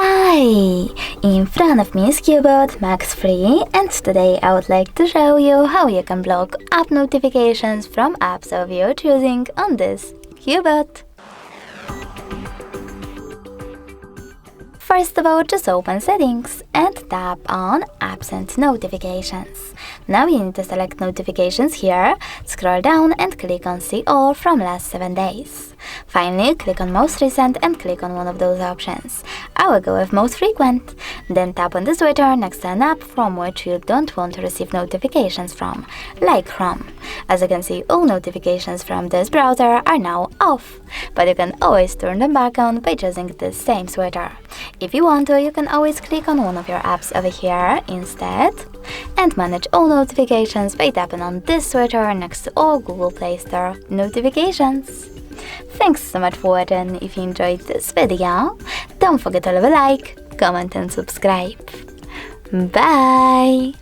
Hi! In front of me is CUBOT Max Free, and today I would like to show you how you can block app notifications from apps of your choosing on this CUBOT. First of all, just open Settings and tap on Apps and Notifications. Now you need to select Notifications here, scroll down and click on See All from last 7 days. Finally, click on Most Recent and click on one of those options. I will go with Most Frequent. Then tap on the switcher next to an app from which you don't want to receive notifications from, like Chrome. As you can see, all notifications from this browser are now off, but you can always turn them back on by choosing this same switcher. If you want to, you can always click on one of your apps over here instead and manage all notifications by tapping on this switcher next to all Google Play Store notifications. Thanks so much for watching. If you enjoyed this video, don't forget to leave a like, comment and subscribe. Bye!